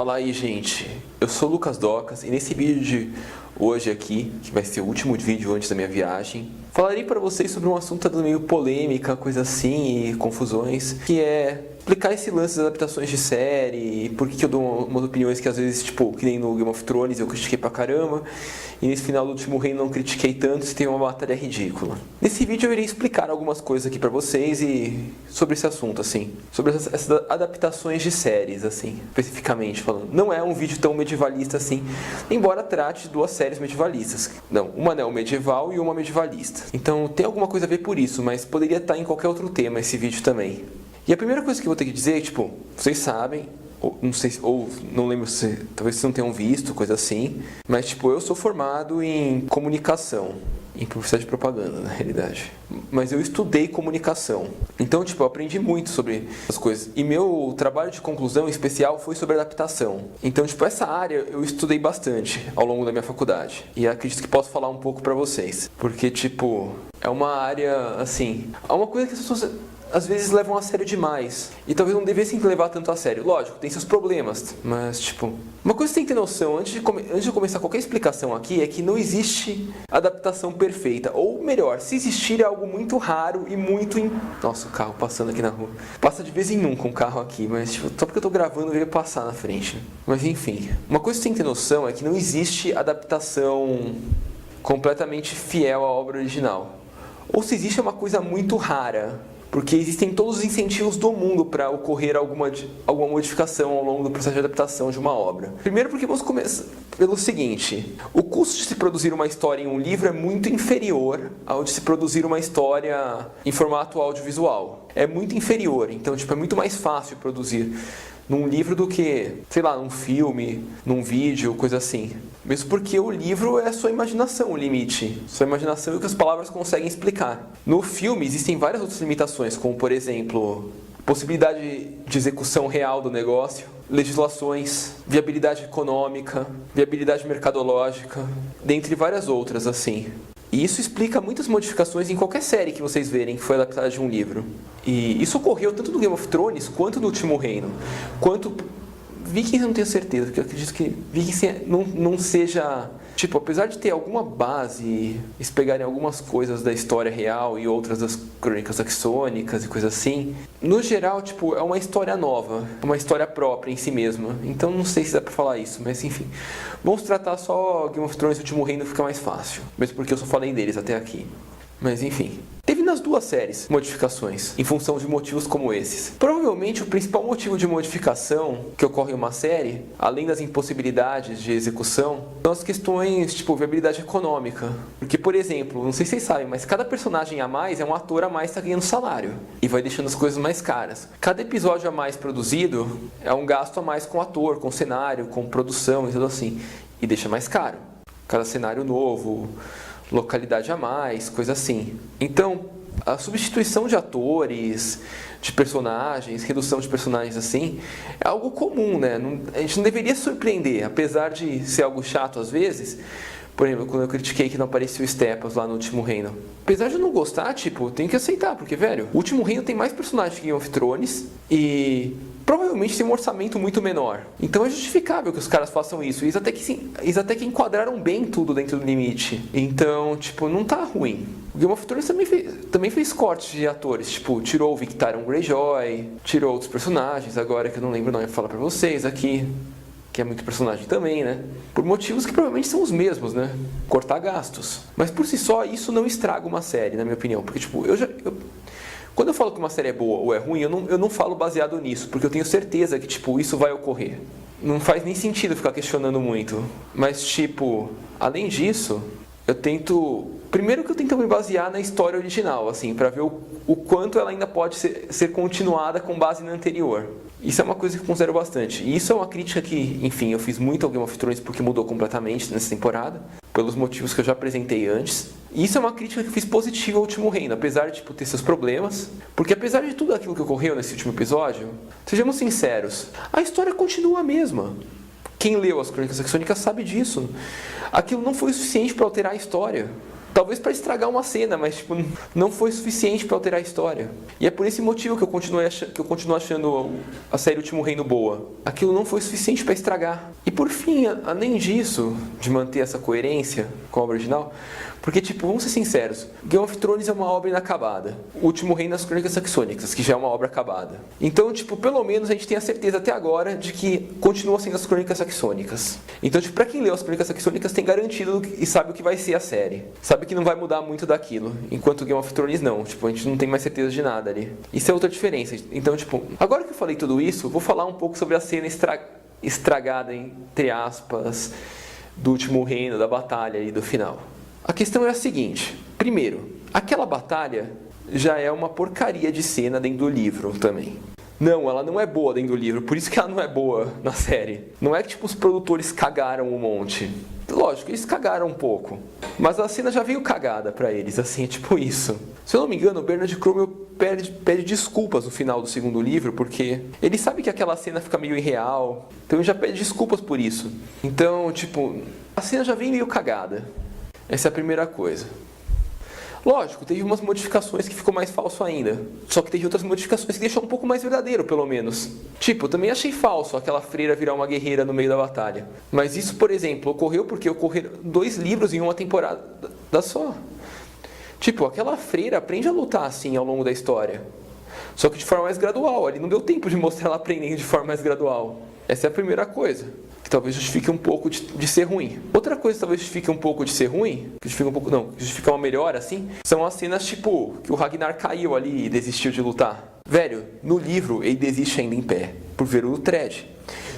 Fala aí, gente, eu sou o Lucas Docas e nesse vídeo de hoje aqui, que vai ser o último vídeo antes da minha viagem, falarei para vocês sobre um assunto meio polêmica, coisa assim, e confusões, que é explicar esse lance das adaptações de série, e por que eu dou umas opiniões que às vezes, tipo, que nem no Game of Thrones eu critiquei pra caramba, e nesse final do Último Reino não critiquei tanto, se tem uma batalha ridícula. Nesse vídeo eu irei explicar algumas coisas aqui pra vocês e sobre esse assunto, assim, sobre essas adaptações de séries, assim, especificamente falando. Não é um vídeo tão medievalista assim, embora trate de duas séries medievalistas. Não, uma neo-medieval e uma medievalista. Então tem alguma coisa a ver por isso, mas poderia estar em qualquer outro tema esse vídeo também. E a primeira coisa que eu vou ter que dizer é, tipo, vocês sabem, ou não sei, ou não lembro se, talvez vocês não tenham visto, coisa assim, mas, tipo, eu sou formado em comunicação, em publicidade e propaganda, na realidade. Mas eu estudei comunicação. Então, tipo, eu aprendi muito sobre as coisas. E meu trabalho de conclusão especial foi sobre adaptação. Então, tipo, essa área eu estudei bastante ao longo da minha faculdade. E acredito que posso falar um pouco pra vocês. Porque, tipo, é uma área, assim, é uma coisa que as pessoas às vezes levam a sério demais. E talvez não devessem levar tanto a sério. Lógico, tem seus problemas. Mas, tipo, uma coisa que você tem que ter noção, antes de começar qualquer explicação aqui, é que não existe adaptação perfeita. Ou melhor, se existir é algo muito raro e muito... Nossa, o carro passando aqui na rua. Passa de vez em nunca um carro aqui, mas tipo, só porque eu tô gravando veio passar na frente. Mas enfim, uma coisa que você tem que ter noção é que não existe adaptação completamente fiel à obra original. Ou se existe é uma coisa muito rara. Porque existem todos os incentivos do mundo para ocorrer alguma modificação ao longo do processo de adaptação de uma obra. Primeiro porque vamos começar pelo seguinte: o custo de se produzir uma história em um livro é muito inferior ao de se produzir uma história em formato audiovisual. É muito inferior, então tipo, é muito mais fácil produzir num livro do que, sei lá, num filme, num vídeo, coisa assim. Mesmo porque o livro é a sua imaginação o limite. Sua imaginação é o que as palavras conseguem explicar. No filme existem várias outras limitações, como por exemplo, possibilidade de execução real do negócio, legislações, viabilidade econômica, viabilidade mercadológica, dentre várias outras assim. E isso explica muitas modificações em qualquer série que vocês verem que foi adaptada de um livro. E isso ocorreu tanto no Game of Thrones quanto no Último Reino. Quanto Vikings eu não tenho certeza, porque eu acredito que Vikings não seja... Tipo, apesar de ter alguma base, eles pegarem algumas coisas da história real e outras das crônicas saxônicas e coisas assim, no geral, tipo, é uma história nova, uma história própria em si mesma. Então não sei se dá pra falar isso, mas enfim. Vamos tratar só Game of Thrones e Último Reino, fica mais fácil. Mesmo porque eu só falei deles até aqui. Mas enfim. Teve nas duas séries modificações, em função de motivos como esses. Provavelmente o principal motivo de modificação que ocorre em uma série, além das impossibilidades de execução, são as questões tipo viabilidade econômica. Porque, por exemplo, não sei se vocês sabem, mas cada personagem a mais é um ator a mais que está ganhando salário. E vai deixando as coisas mais caras. Cada episódio a mais produzido é um gasto a mais com ator, com cenário, com produção e tudo assim. E deixa mais caro. Cada cenário novo, localidade a mais, coisa assim. Então, a substituição de atores, de personagens, redução de personagens assim, é algo comum, né? A gente não deveria surpreender, apesar de ser algo chato às vezes. Por exemplo, quando eu critiquei que não apareceu o Stepas lá no Último Reino. Apesar de eu não gostar, tipo, tem que aceitar, porque, velho, o Último Reino tem mais personagens que Game of Thrones e provavelmente tem um orçamento muito menor. Então é justificável que os caras façam isso. Eles até que enquadraram bem tudo dentro do limite. Então, tipo, não tá ruim. O Game of Thrones também fez cortes de atores. Tipo, tirou o Victarion Greyjoy, tirou outros personagens, agora que eu não lembro o nome pra falar pra vocês aqui. Que é muito personagem também, né? Por motivos que provavelmente são os mesmos, né? Cortar gastos. Mas por si só, isso não estraga uma série, na minha opinião. Porque, tipo, quando eu falo que uma série é boa ou é ruim, eu não falo baseado nisso. Porque eu tenho certeza que, tipo, isso vai ocorrer. Não faz nem sentido ficar questionando muito. Mas, tipo, além disso, eu tento... Primeiro que eu tento me basear na história original, assim, pra ver o quanto ela ainda pode ser continuada com base na anterior. Isso é uma coisa que eu considero bastante. E isso é uma crítica que, enfim, eu fiz muito ao Game of Thrones porque mudou completamente nessa temporada, pelos motivos que eu já apresentei antes. E isso é uma crítica que eu fiz positiva ao Último Reino, apesar de tipo, ter seus problemas. Porque apesar de tudo aquilo que ocorreu nesse último episódio, sejamos sinceros, a história continua a mesma. Quem leu as Crônicas Saxônicas sabe disso. Aquilo não foi o suficiente para alterar a história. Talvez para estragar uma cena, mas tipo, não foi suficiente para alterar a história. E é por esse motivo que eu continuo achando a série Último Reino boa. Aquilo não foi suficiente para estragar. E por fim, além disso, de manter essa coerência com a obra original, porque, tipo, vamos ser sinceros, Game of Thrones é uma obra inacabada. O Último Reino das Crônicas Saxônicas, que já é uma obra acabada. Então, tipo, pelo menos a gente tem a certeza até agora de que continua sendo as Crônicas Saxônicas. Então, tipo, pra quem leu as Crônicas Saxônicas tem garantido e sabe o que vai ser a série. Sabe que não vai mudar muito daquilo, enquanto Game of Thrones não. Tipo, a gente não tem mais certeza de nada ali. Isso é outra diferença. Então, tipo, agora que eu falei tudo isso, vou falar um pouco sobre a cena estragada, entre aspas, do Último Reino, da batalha e do final. A questão é a seguinte: primeiro, aquela batalha já é uma porcaria de cena dentro do livro também. Não, ela não é boa dentro do livro, por isso que ela não é boa na série. Não é que tipo os produtores cagaram um monte. Lógico, eles cagaram um pouco, mas a cena já veio cagada pra eles, assim, tipo isso. Se eu não me engano, o Bernard Cromwell pede desculpas no final do segundo livro, porque ele sabe que aquela cena fica meio irreal, então ele já pede desculpas por isso. Então, tipo, a cena já vem meio cagada. Essa é a primeira coisa. Lógico, teve umas modificações que ficou mais falso ainda. Só que teve outras modificações que deixou um pouco mais verdadeiro, pelo menos. Tipo, eu também achei falso aquela freira virar uma guerreira no meio da batalha. Mas isso, por exemplo, ocorreu porque ocorreram 2 livros em uma temporada só. Tipo, aquela freira aprende a lutar assim ao longo da história. Só que de forma mais gradual. Ali não deu tempo de mostrar ela aprendendo de forma mais gradual. Essa é a primeira coisa, que talvez justifique um pouco de ser ruim. Outra coisa que talvez justifique um pouco de ser ruim, que justifica uma melhora assim, são as cenas tipo que o Ragnar caiu ali e desistiu de lutar. Velho, no livro ele desiste ainda em pé, por ver o Uhtred.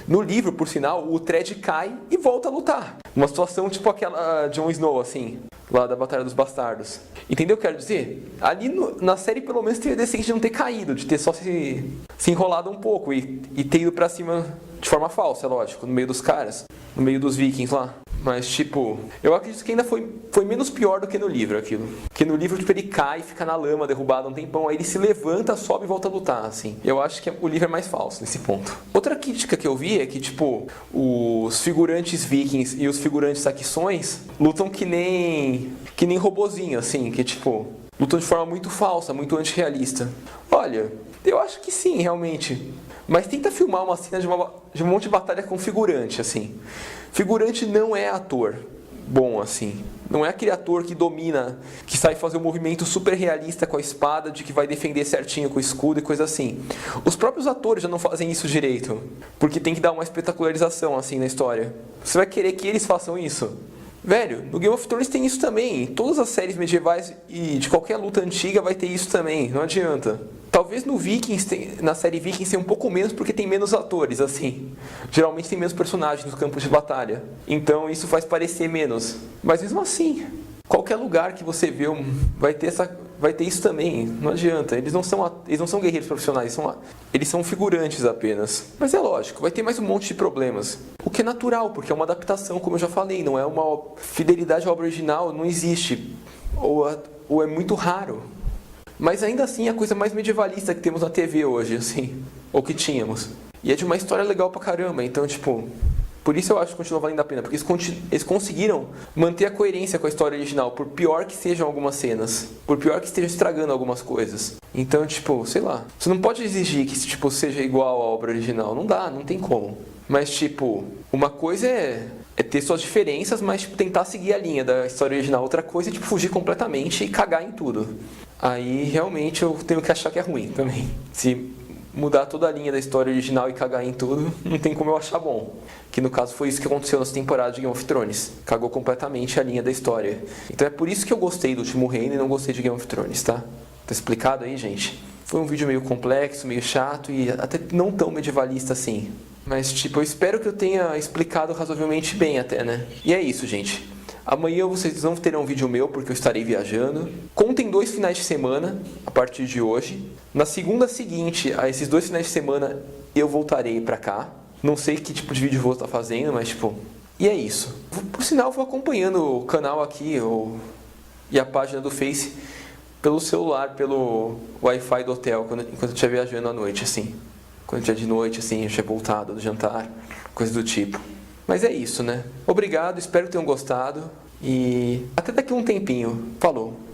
No livro, por sinal, o Uhtred cai e volta a lutar. Uma situação tipo aquela Jon Snow, assim, lá da Batalha dos Bastardos. Entendeu o que eu quero dizer? Ali na série, pelo menos, teve a decência de não ter caído, de ter só se enrolado um pouco e ter ido pra cima de forma falsa, lógico, no meio dos caras, no meio dos vikings lá. Mas, tipo, eu acredito que ainda foi menos pior do que no livro aquilo. Porque no livro, tipo, ele cai, fica na lama, derrubado um tempão, aí ele se levanta, sobe e volta a lutar, assim. Eu acho que o livro é mais falso nesse ponto. Outra crítica que eu vi é que, tipo, os figurantes vikings e os figurantes saxões lutam que nem robozinho, assim, que, tipo, lutam de forma muito falsa, muito antirrealista. Olha, eu acho que sim, realmente. Mas tenta filmar uma cena de um monte de batalha com figurante, assim. Figurante não é ator bom, assim. Não é aquele ator que domina, que sai fazer um movimento super realista com a espada, de que vai defender certinho com o escudo e coisa assim. Os próprios atores já não fazem isso direito, porque tem que dar uma espetacularização, assim, na história. Você vai querer que eles façam isso? Velho, no Game of Thrones tem isso também. Em todas as séries medievais e de qualquer luta antiga vai ter isso também. Não adianta. Talvez no Vikings, na série Vikings tenha um pouco menos porque tem menos atores, assim. Geralmente tem menos personagens nos campos de batalha. Então isso faz parecer menos. Mas mesmo assim, qualquer lugar que você vê vai ter isso também. Não adianta. Eles não são guerreiros profissionais, eles são figurantes apenas. Mas é lógico, vai ter mais um monte de problemas. O que é natural, porque é uma adaptação, como eu já falei, não é uma fidelidade à obra original, não existe. Ou é muito raro. Mas ainda assim é a coisa mais medievalista que temos na TV hoje, assim. Ou que tínhamos. E é de uma história legal pra caramba, então, tipo... Por isso eu acho que continua valendo a pena, porque eles conseguiram manter a coerência com a história original, por pior que sejam algumas cenas, por pior que estejam estragando algumas coisas. Então, tipo, sei lá, você não pode exigir que tipo, seja igual à obra original, não dá, não tem como. Mas, tipo, uma coisa é ter suas diferenças, mas tipo, tentar seguir a linha da história original. Outra coisa é tipo, fugir completamente e cagar em tudo. Aí, realmente, eu tenho que achar que é ruim também. Se mudar toda a linha da história original e cagar em tudo, não tem como eu achar bom. Que no caso foi isso que aconteceu nessa temporada de Game of Thrones. Cagou completamente a linha da história. Então é por isso que eu gostei do Último Reino e não gostei de Game of Thrones, tá? Tá explicado aí, gente? Foi um vídeo meio complexo, meio chato e até não tão medievalista assim. Mas, tipo, eu espero que eu tenha explicado razoavelmente bem até, né? E é isso, gente. Amanhã vocês não terão um vídeo meu, porque eu estarei viajando. Contem 2 finais de semana, a partir de hoje. Na segunda seguinte, a esses 2 finais de semana, eu voltarei pra cá. Não sei que tipo de vídeo vou estar fazendo, mas tipo... E é isso. Por sinal, vou acompanhando o canal aqui e a página do Face pelo celular, pelo Wi-Fi do hotel, enquanto eu estiver viajando à noite, assim. Quando estiver de noite, assim, eu estiver voltado do jantar, coisa do tipo. Mas é isso, né? Obrigado, espero que tenham gostado. E até daqui a um tempinho. Falou!